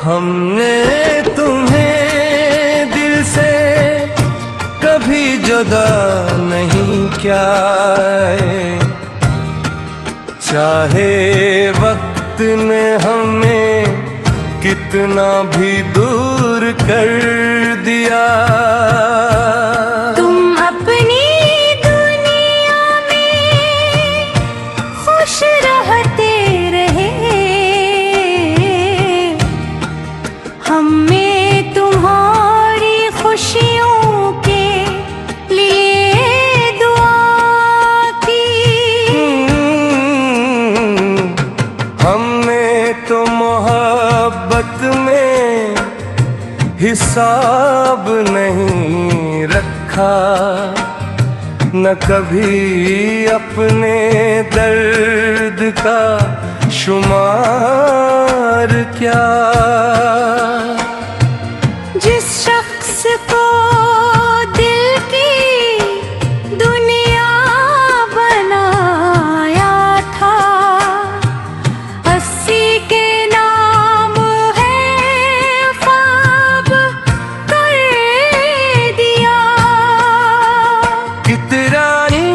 हमने तुम्हें दिल से कभी जुदा नहीं किया है, चाहे वक्त ने हमें कितना भी दूर कर दिया। तुम अपनी दुनिया में खुश रहते रहे, हमें तुम्हारी खुशियों के लिए दुआ की। हमने तो मोहब्बत में हिसाब नहीं रखा, न कभी अपने दर्द का शुमार किया। जिस शख्स को दिल की दुनिया बनाया था, 80 के नाम है ख्वाब कर दिया। कितरानी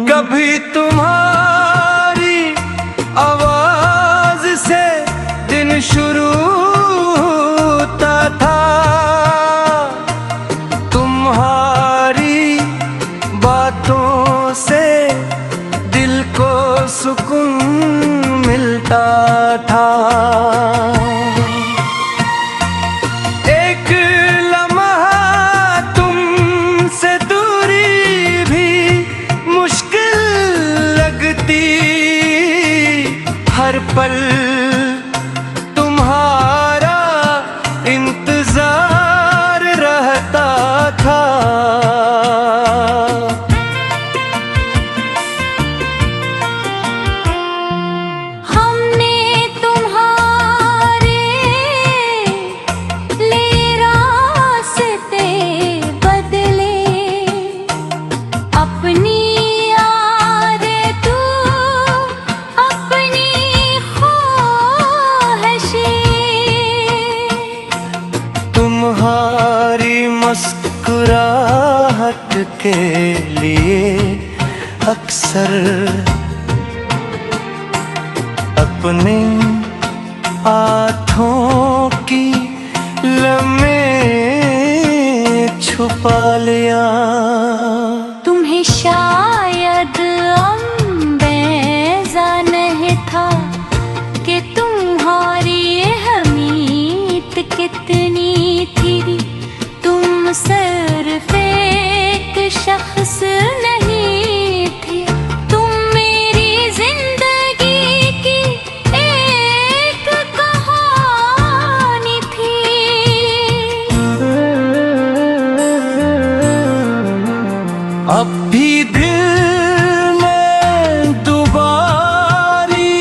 कभी तुम्हारी आवाज से दिन शुरू होता था, तुम्हारी बातों से दिल को सुकून मिलता था। एक लम्हा तुमसे दूरी भी मुश्किल लगती, हर पल तुम्हारा इंतजार रहता था। हमने तुम्हारे लिए रास्ते बदले, अपनी तुम्हारी मुस्कुराहट के लिए अक्सर अपने आँखों की लम्हें छुपा लिया। तुम्हें शायद अंदेजा नहीं था कि तुम्हारी अहमियत कितनी थी। तुम सिर्फ एक शख्स नहीं थे, तुम मेरी जिंदगी की एक कहानी थी। अब भी दिल में दुबारी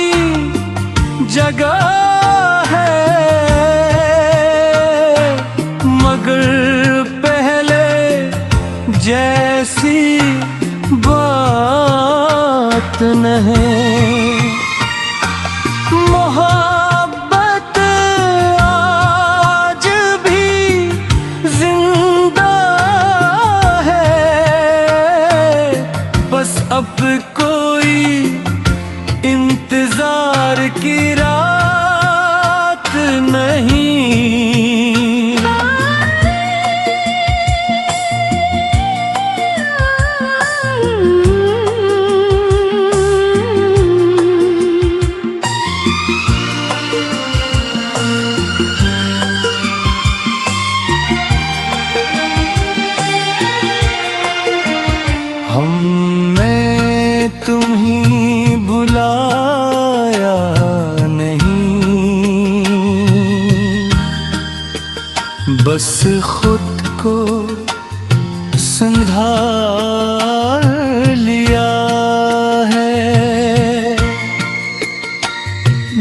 जगह है, मगर पहले जैसी बात नहीं। मोहब्बत आज भी जिंदा है, बस अब कोई इंतजार की रात नहीं। हमने तुम्हीं बुलाया नहीं, बस खुद को संभाल लिया है।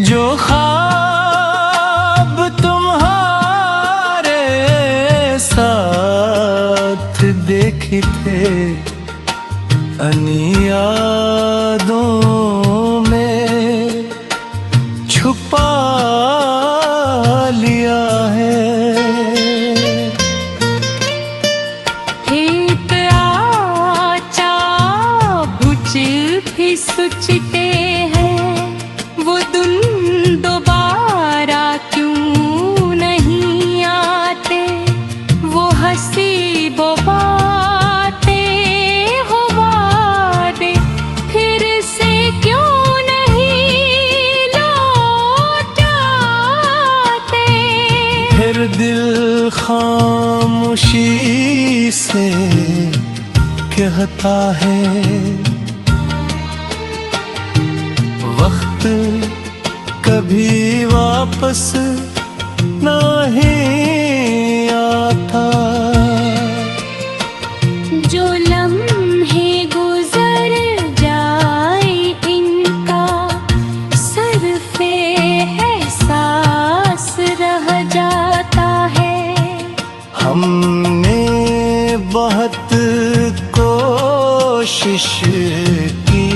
जो ख्वाब तुम्हारे खामोशी से कहता है वक्त कभी वापस नहीं आता। जो लम्हे गुजर जाए इनका सरफे एहसास रह जाता है। हमने बहुत कोशिश की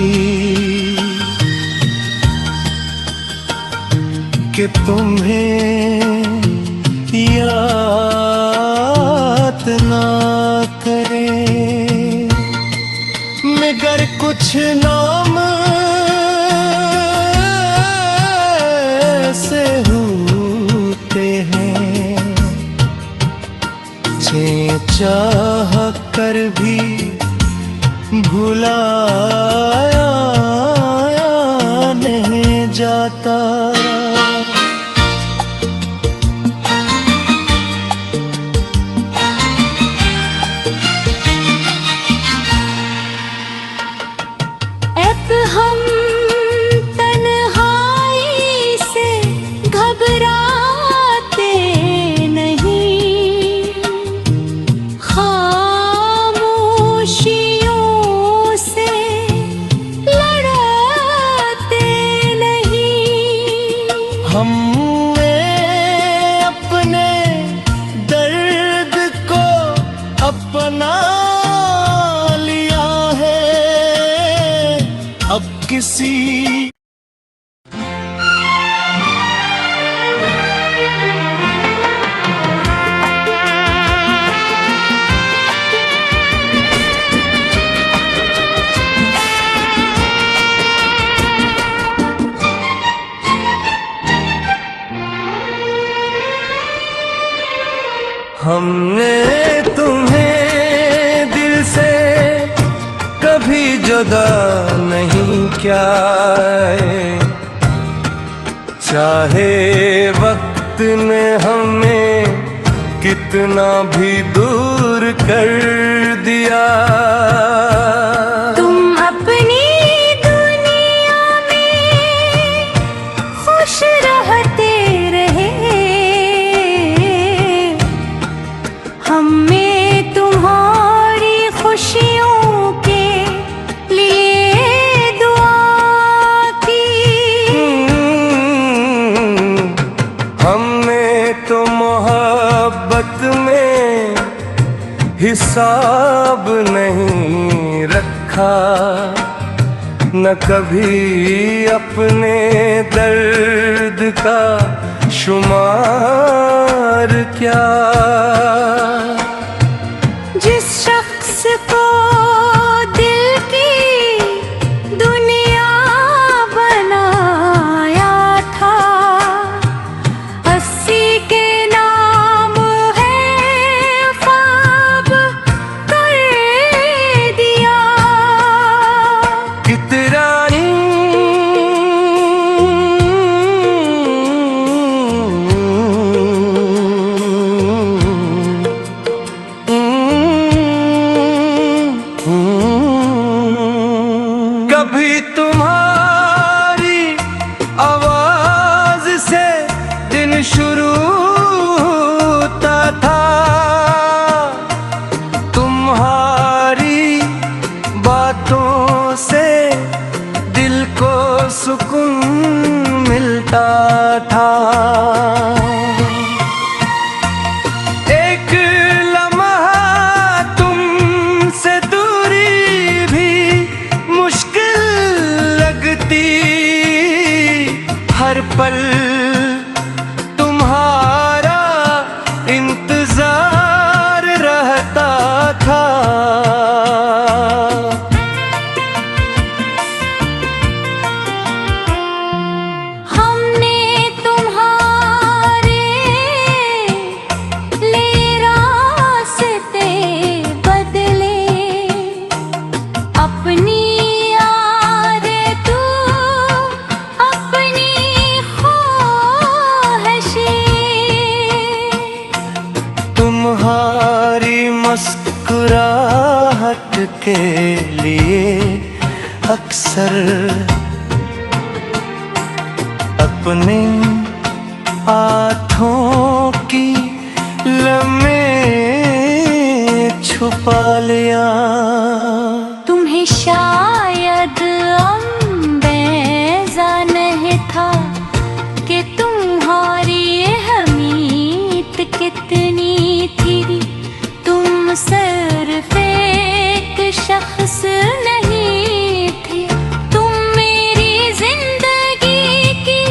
कि तुम्हें याद ना करे, मगर कुछ नाम ऐसे होते हैं जे चाह कर भी भुलाया नहीं जाता। अब हम तन्हाई से घबराते नहीं, खामोशियों से लड़ते नहीं। हमने अपने दर्द को अपना लिया है, अब किसी हमने तुम्हें दिल से कभी जुदा नहीं किया है, चाहे वक्त ने हमें कितना भी दूर कर दिया। तुम अपनी दुनिया में खुश रहते रहे, हमें तुम्हारी खुशियों के लिए दुआ की। हमने तो मोहब्बत में हिसाब नहीं रखा, न कभी अपने दर्द का शुमार क्या। जिस शख्स को दिल की दुनिया बनाया था, 80 के नाम है ख्वाब कर दिया। इतरानी कभी तुम्हारी आवाज से दिन शुरू होता था, तुम्हारी बातों से दिल को सुकून मिलता था। एक लम्हा तुमसे दूरी भी मुश्किल लगती, हर पल तुम्हारा इंतजार रहता था। हमने तुम्हारे लिए रास्ते बदले, अपनी आदतों अपनी के लिए अक्सर अपने हाथों की लम्हें छुपा लिया। तुम्हें शायद अंदेजा नहीं था कि तुम्हारी अहमियत कितनी थी। तुम सिर्फ एक शख्स नहीं थे, तुम मेरी जिंदगी की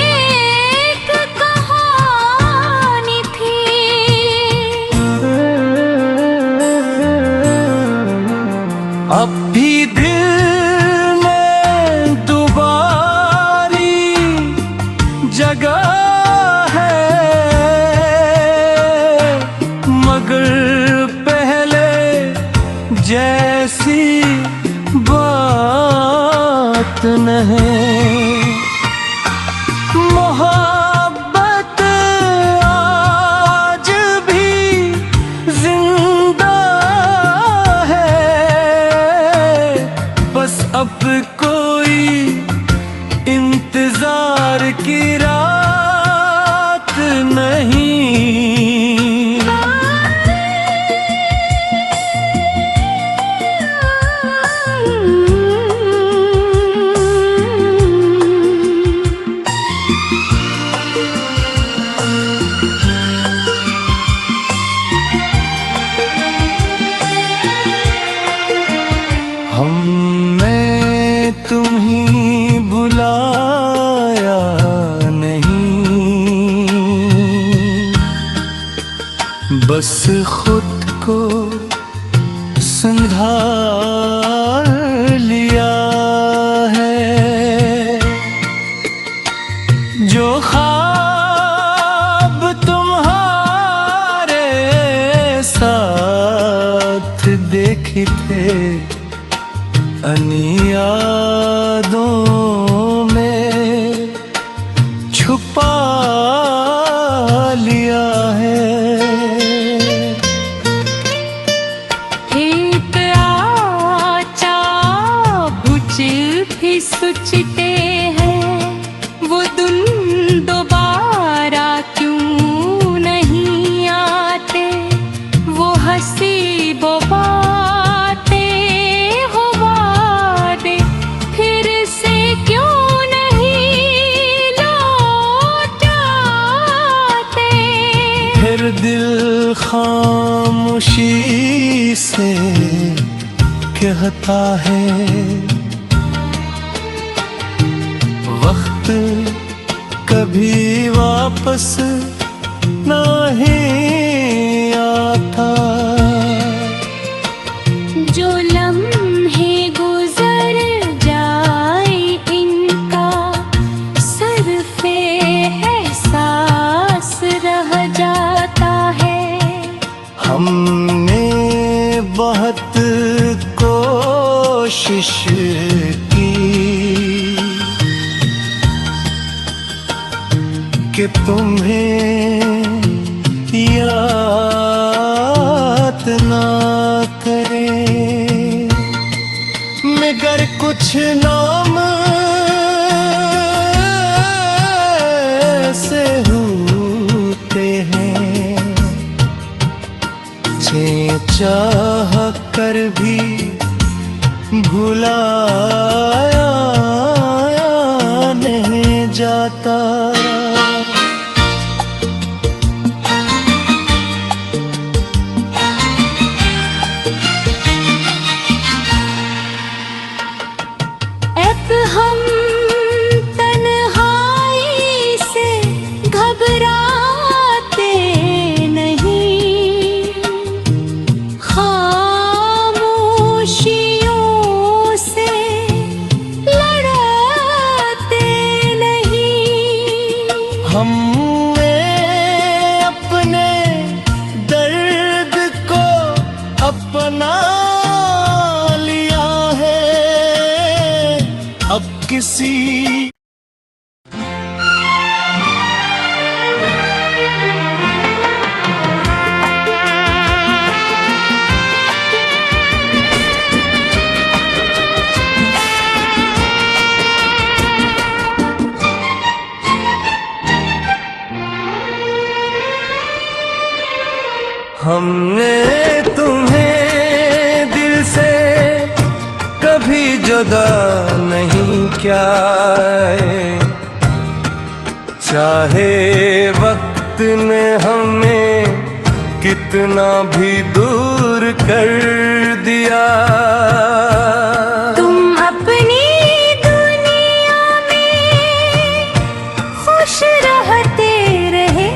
एक कहानी थी। अब भी दिल में दुबारी जगह है, मगर पहले जैसी बात नहीं। मोहब्बत आज भी जिंदा है, बस अब कोई इंतजार की रात नहीं। हमने तुम्हीं बुलाया नहीं, बस खुद को संभाल लिया है। जो ख्वाब तुम्हारे साथ देखे थे, यादों में छुपा लिया है। एक आचा बुझ भी सोचते हैं, वो दिन दोबारा क्यों नहीं आते। वो हंसी वो दिल खामोशी से कहता है, वक्त कभी वापस नहीं आता। जो लम्हे गुजर जाए इनका सिर्फ एहसास रह जाता है। हमने बहुत कोशिश की कि तुम्हें याद ना करें, मगर कुछ नाम ऐसे होते हैं, जे चाह कर भी भुलाया नहीं जाता। अब हम तन्हाई से घबराते नहीं, खामोशियों से लड़ते नहीं। हमने अपने दर्द को अपना लिया है, अब किसी हमने तुम्हें दिल से कभी जुदा नहीं किया है, चाहे वक्त ने हमें कितना भी दूर कर दिया। तुम अपनी दुनिया में खुश रहते रहे,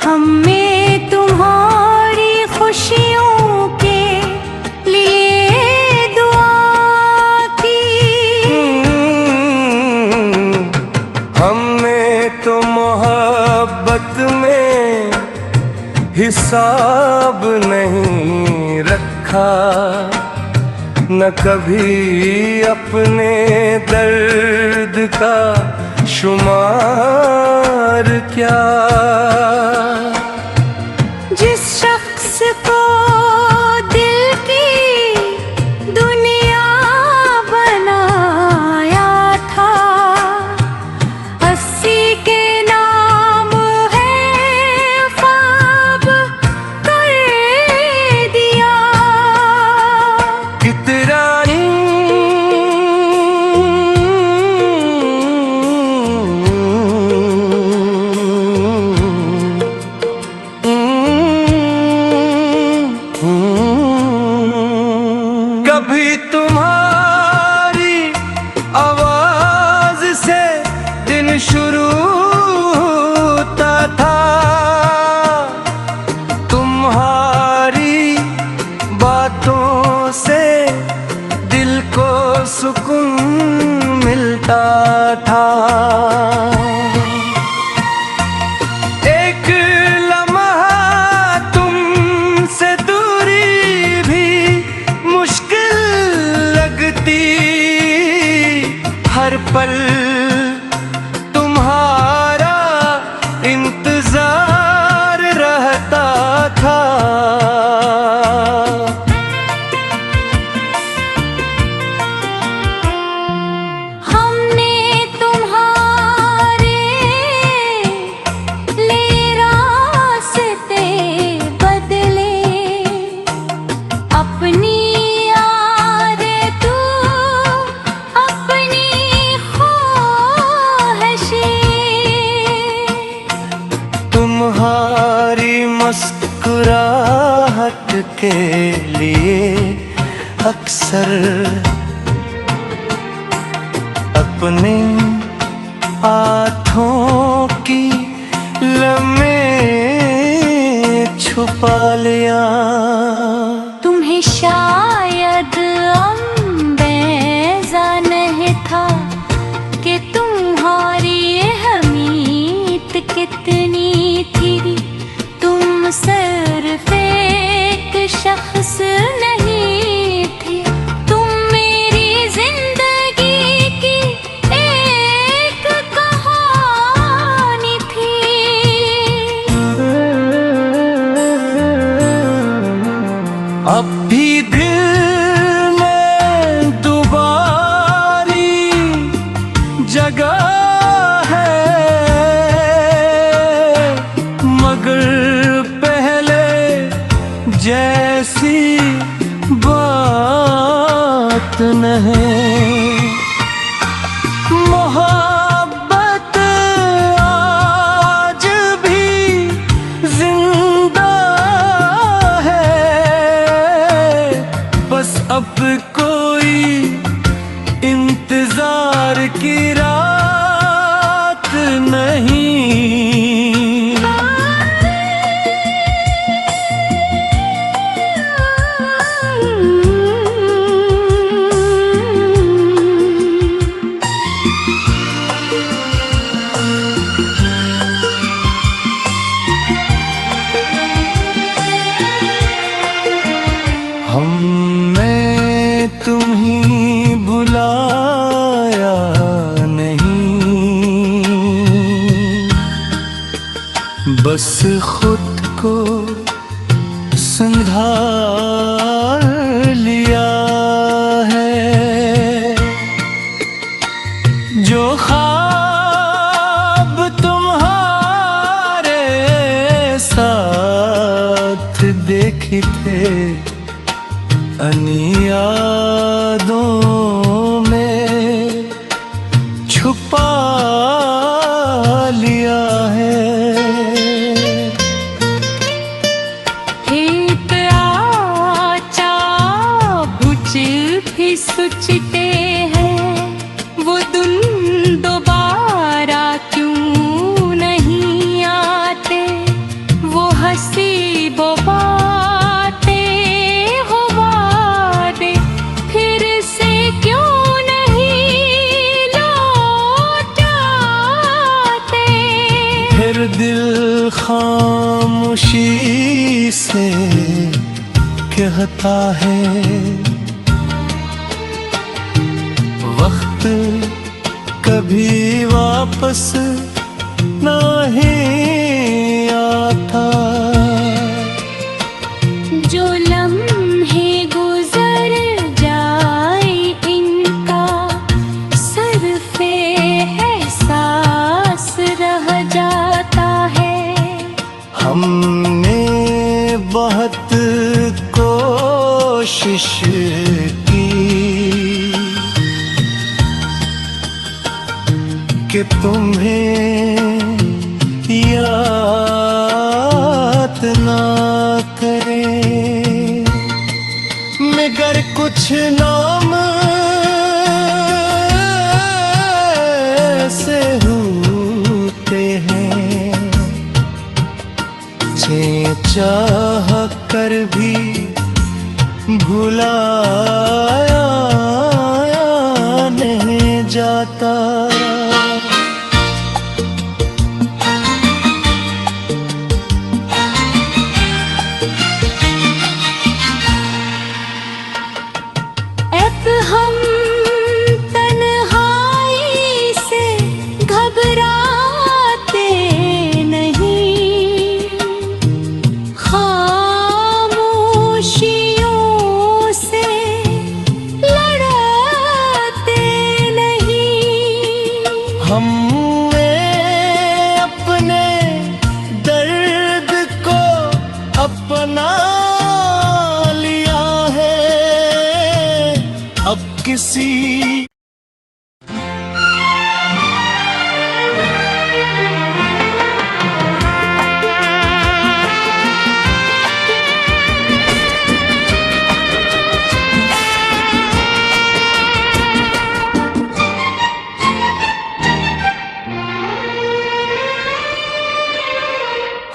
हमें तुम्हारी खुशियों के लिए दुआ की। हमने तो मोहब्बत में हिसाब नहीं रखा, न कभी अपने दर्द का शुमार क्या। जिस शख्स को दिल की दुनिया बनाया था, 80 के नाम है ख्वाब कर दिया। इतरानी कभी तुम्हारी आवाज से दिन शुरू होता था, तुम्हारी बातों से दिल को सुकून मिलता था। एक लम्हा तुमसे दूरी भी मुश्किल लगती, हर पल तुम्हारा इंतजार रहता था। हमने तुम्हारे लिए रास्ते बदले, अपनी अपनी तुम्हारी मुस्कुराहट के लिए अक्सर अपने हाथों की लम्हें छुपा लिया। तुम्हें शायद अंदेजा नहीं था कि तुम्हारी अहमियत कितनी थी। तुम सिर्फ एक शख्स नहीं थे, तुम मेरी जिंदगी की एक कहानी थी। अब भी दिल में दुबारी जगह है, मगर पहले जैसी बात नहीं। मोहब्बत आज भी जिंदा है, बस अब कोई इंतजार की रात नहीं। हमने तुम्हीं बुलाया नहीं, बस खुद को संभाल लिया है। जो ख्वाब तुम्हारे खुशी से कहता है वक्त कभी वापस नहीं आता। जो लम्हे गुजर जाए इनका सरफे एहसास रह जाता है। हमने बहुत कोशिश की कि तुम्हें याद ना करे, मगर कुछ नाम ऐसे होते हैं जे चाह कर भी भुलाया नहीं जाता। अब हम तन्हाई से घबराते नहीं, खामोशियों से लड़ते नहीं। हमने अपने दर्द को अपना लिया है, अब किसी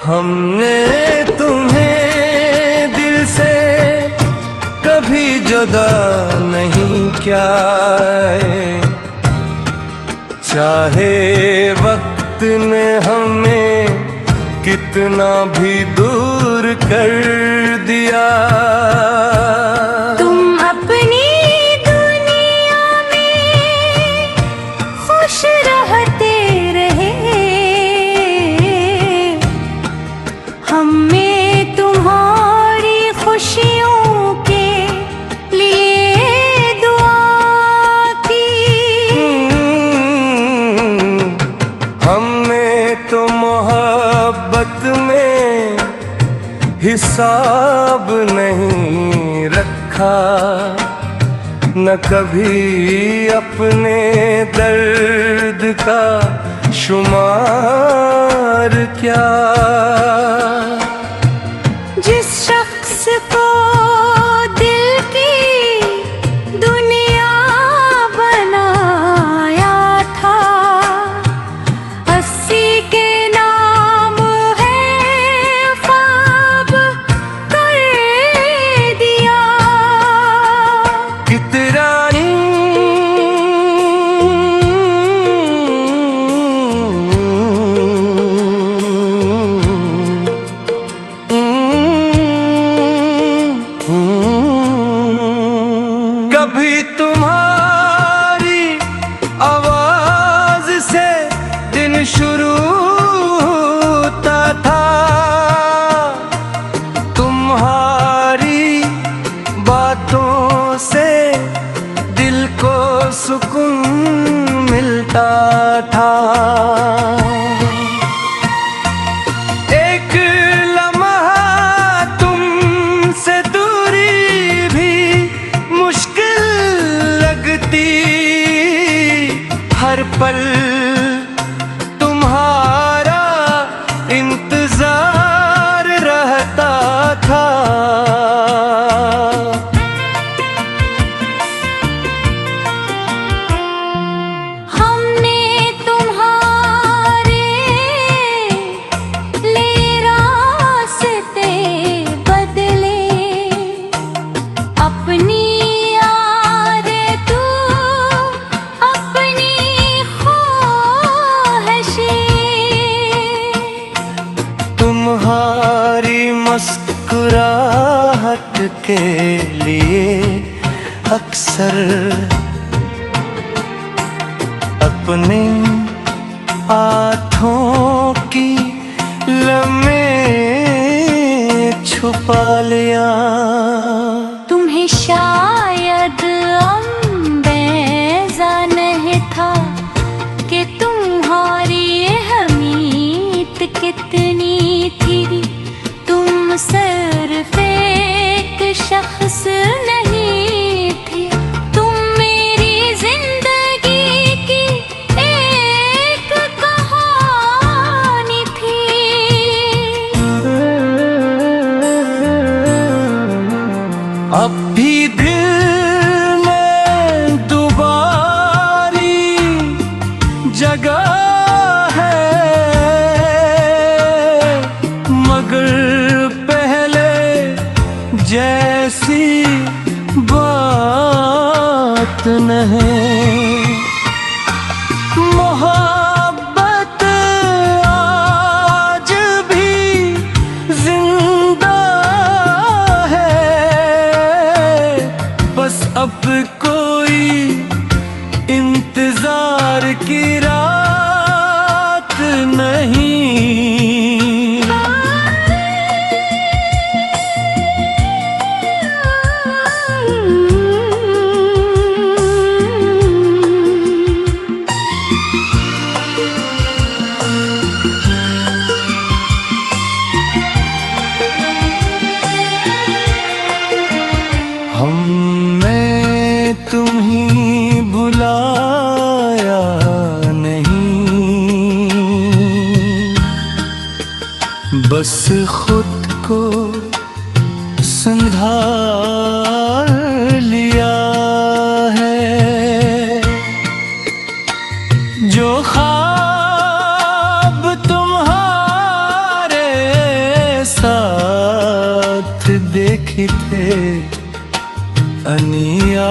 हमने तुम्हें दिल से कभी जुदा नहीं किया है, चाहे वक्त ने हमें कितना भी दूर कर दिया। तुम अपनी दुनिया में खुश रहते रहे, हमें तुम्हारी खुशियों के लिए दुआ की। हमने तो मोहब्बत में हिसाब नहीं रखा, न कभी अपने दर्द का शुमार क्या। जिस शख्स को दिल की दुनिया बनाया था, 80 के नाम है ख्वाब कर दिया। कितना कभी तुम्हारी आवाज से दिन शुरू होता था, तुम्हारी बातों से दिल को सुकून मिलता था। एक लम्हा तुमसे दूरी भी मुश्किल लगती, हर पल तुम्हारा इंतजार रहता था। हमने तुम्हारे लिए रास्ते बदले, अपनी यादें तू अपनी के लिए अक्सर अपने हाथों की लम्हें छुपा लिया। तुम्हें शायद अंदेजा नहीं था कि तुम्हारी अहमियत कितनी थी। तुम सिर्फ एक शख्स नहीं थे, तुम मेरी जिंदगी की एक कहानी थी। अब भी दिल में दुबारी जगह है, मगर पहले जैसी बात नहीं। मोहब्बत आज भी जिंदा है, बस अब कोई इंतजार की रात नहीं। हमने तुम्हीं बुलाया नहीं, बस खुद को संभाल लिया है। जो ख्वाब तुम्हारे साथ देखे थे अनिया